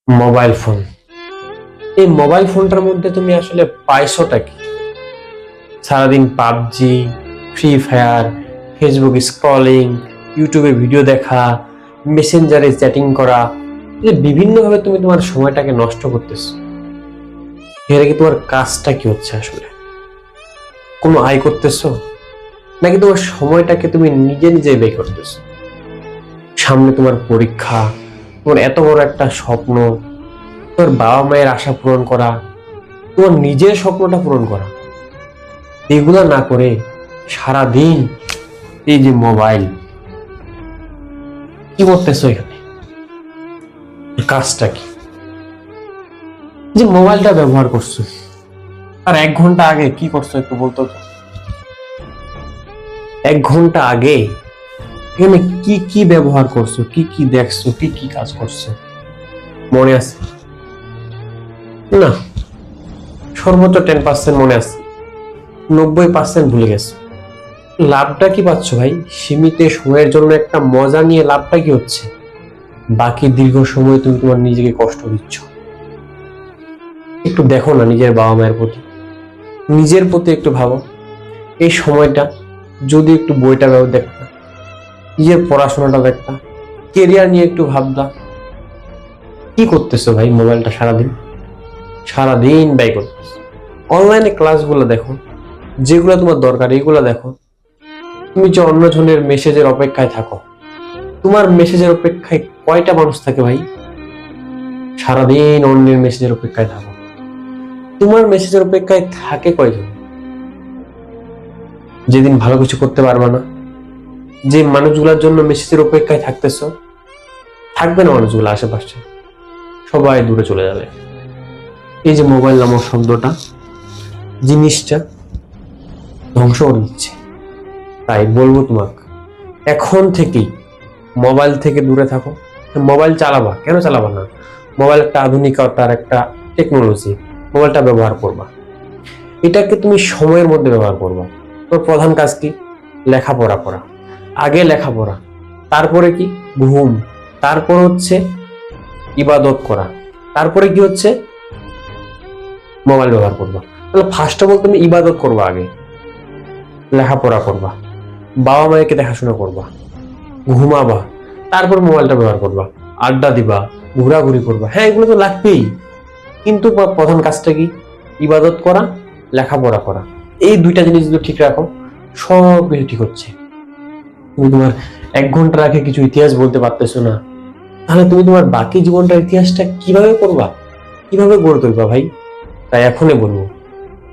Mobile phone. এই mobile ফোনটার মধ্যে তুমি আসলে পাইছোটা কি? সারাদিন PUBG, free fire, Facebook scrolling, ইউটিউবে ভিডিও দেখা, মেসেঞ্জারে চ্যাটিং করা, বিভিন্নভাবে তুমি তোমার সময়টাকে নষ্ট করতেছো। এর কি তোমার কাজটা কি হচ্ছে আসলে? কোনো আয় করতেছো, নাকি তোমার সময়টাকে তুমি নিজে নিজে ব্যয় করতেছো? সামনে তোমার পরীক্ষা, তোমার এত বড় একটা স্বপ্ন, তোমার বাবা মায়ের আশা পূরণ করা, তোমার নিজের স্বপ্নটা পূরণ করা, এগুলা না করে সারাদিন এই যে মোবাইল, কি করতেছো এখানে? কাজটা কি? যে মোবাইলটা ব্যবহার করছো, আর 1 ঘন্টা আগে কি করছো একটু বলতো তো? 1 ঘন্টা আগে এখানে কি কি ব্যবহার করছো, কি কি দেখছো, কি কি কাজ করছো, মনে আছে? না, সর্বোচ্চ 10% মনে আছে, 90% ভুলে গেছো। লাভটা কি পাচ্ছ ভাই? সীমিত সময়ের জন্য একটা মজা নিয়ে লাভটা কি হচ্ছে? বাকি দীর্ঘ সময় তুমি তোমার নিজেকে কষ্ট দিচ্ছ। একটু দেখো না নিজের বাবা মায়ের প্রতি, নিজের প্রতি একটু ভাবো। এই সময়টা যদি একটু বইটা দেখতা, নিজের পড়াশোনাটা দেখতা, কেরিয়ার নিয়ে একটু ভাবতা। কি করতেছো ভাই? মোবাইলটা সারাদিন সারাদিন ব্যয় করতেছো। অনলাইনে ক্লাসগুলো দেখো, যেগুলো তোমার দরকার এগুলো দেখো। তুমি যে অন্যজনের মেসেজের অপেক্ষায় থাকো, তোমার মেসেজের অপেক্ষায় কয়টা মানুষ থাকে ভাই? সারাদিন অন্যের মেসেজের অপেক্ষায় থাকো, তোমার মেসেজের অপেক্ষায় থাকে কয়জন? যেদিন ভালো কিছু করতে পারবা না, যে মানুষগুলোর জন্য মেসেজের অপেক্ষায় থাকতেছো, থাকবে না মানুষগুলো আশেপাশে, সবাই দূরে চলে যাবে। এই যে মোবাইল নামক শব্দটা, জিনিসটা ধ্বংস করে দিচ্ছে। তাই বলবো তোমাকে, এখন থেকেই মোবাইল থেকে দূরে থাকো। মোবাইল চালাবা, কেন চালাবা না? মোবাইল একটা আধুনিকতার একটা টেকনোলজি, মোবাইলটা ব্যবহার করবা, এটাকে তুমি সময়ের মধ্যে ব্যবহার করবা। তোর প্রধান কাজ কি? লেখাপড়া করা। আগে লেখাপড়া, তারপরে কি? ঘুম, তারপর হচ্ছে ইবাদত করা, তারপরে কি হচ্ছে? মোবাইল ব্যবহার করবা। তাহলে ফার্স্ট অফ অল তুমি ইবাদত করবা, আগে লেখাপড়া করবা, বাবা মায়েকে দেখাশোনা করবা, ঘুমাবা, তারপর মোবাইলটা ব্যবহার করবা, আড্ডা দিবা, ঘোরাঘুরি করবা। হ্যাঁ, এগুলো তো লাগবেই, কিন্তু প্রধান কাজটা কি? ইবাদত করা, লেখাপড়া করা। এই দুইটা জিনিস যদি ঠিক রাখো, সব কিছু ঠিক হচ্ছে। তুমি তোমার 1 ঘন্টা আগে কিছু ইতিহাস বলতে পারতেছো না, তাহলে তুমি তোমার বাকি জীবনটার ইতিহাসটা কিভাবে করবা, কিভাবে গড়ে তুলবা ভাই? তাই এখনই বলবো,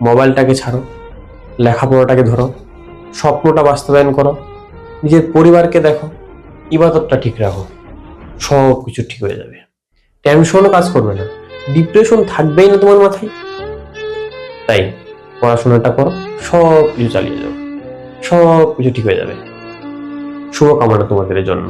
মোবাইলটাকে ছাড়ো, লেখাপড়াটাকে ধরো, স্বপ্নটা বাস্তবায়ন করো, নিজের পরিবারকে দেখো, ইবাদতটা ঠিক রাখো, সব কিছু ঠিক হয়ে যাবে। টেনশনও কাজ করবে না, ডিপ্রেশন থাকবেই না তোমার মাথায়। তাই পড়াশোনাটা করো, সব কিছু চালিয়ে যাও, সব কিছু ঠিক হয়ে যাবে। শুভকামনা তোমাদের জন্য।